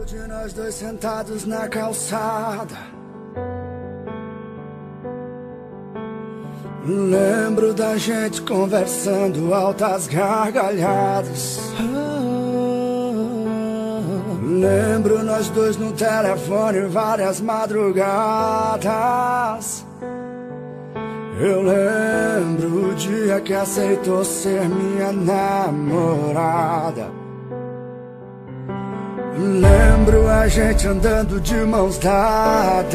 Lembro de nós dois sentados na calçada. Lembro da gente conversando altas gargalhadas. Lembro nós dois no telefone várias madrugadas. Eu lembro o dia que aceitou ser minha namorada. Lembro a gente andando de mãos dadas.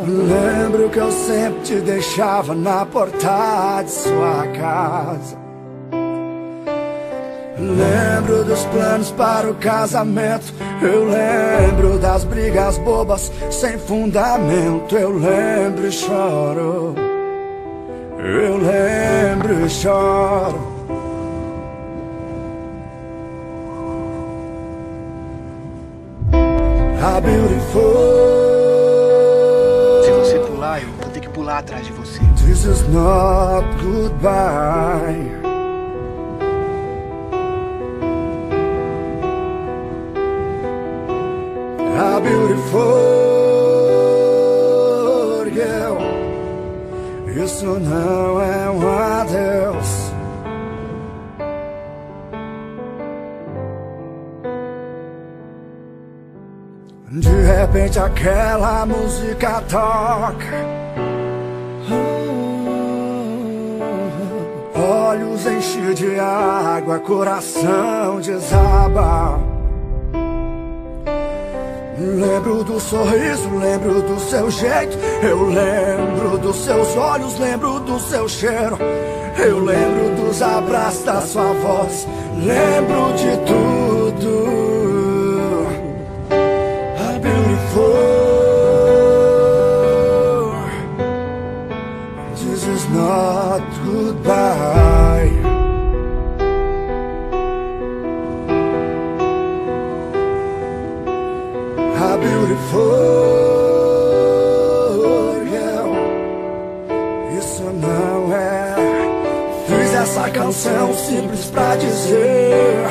Lembro que eu sempre te deixava na porta de sua casa. Lembro dos planos para o casamento. Eu lembro das brigas bobas sem fundamento. Eu lembro e choro. Eu lembro e choro. A beautiful. Se você pular, eu vou ter que pular atrás de você. This is not goodbye. A beautiful girl. Isso não é um adeus. De repente aquela música toca. Olhos enchem de água, coração desaba. Lembro do sorriso, lembro do seu jeito. Eu lembro dos seus olhos, lembro do seu cheiro. Eu lembro dos abraços, da sua voz. Lembro de tudo. A beautiful. This is not goodbye. A beautiful girl. Isso não é. Fiz essa canção simples pra dizer: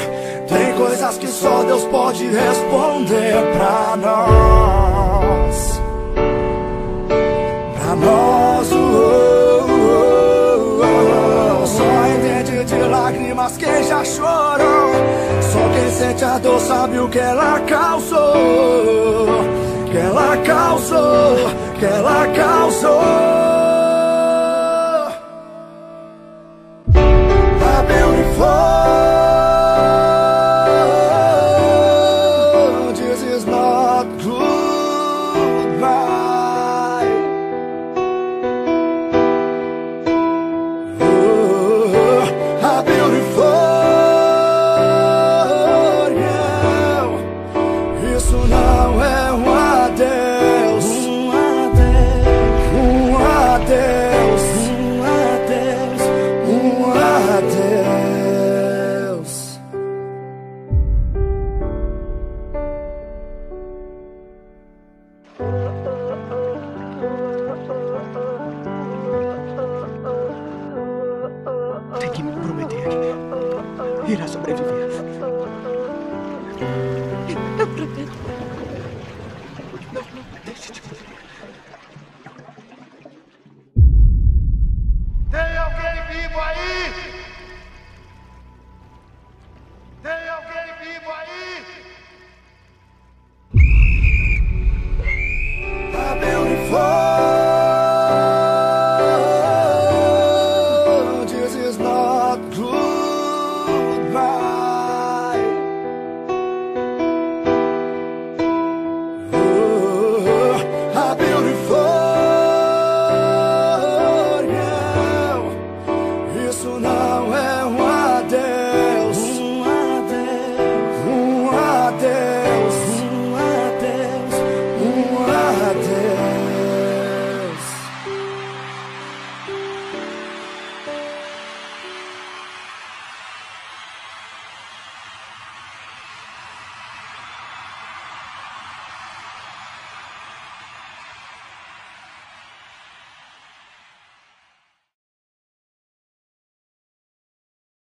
tem coisas que só Deus pode responder pra nós. Pra nós, só entende de lágrimas quem já chorou. Só quem sente a dor sabe o que ela causou. Que ela causou, que ela causou. A beautiful. This is not goodbye. Oh, a beautiful. Isso não é um adeus. Um adeus. Um adeus. Um adeus. Tem que me prometer. Irá sobreviver. Eu prometo. Não, deixe de fazer. Tem alguém vivo aí? Tem alguém vivo aí? A beautiful. This is not goodbye. Oh, a beautiful girl. Isso não é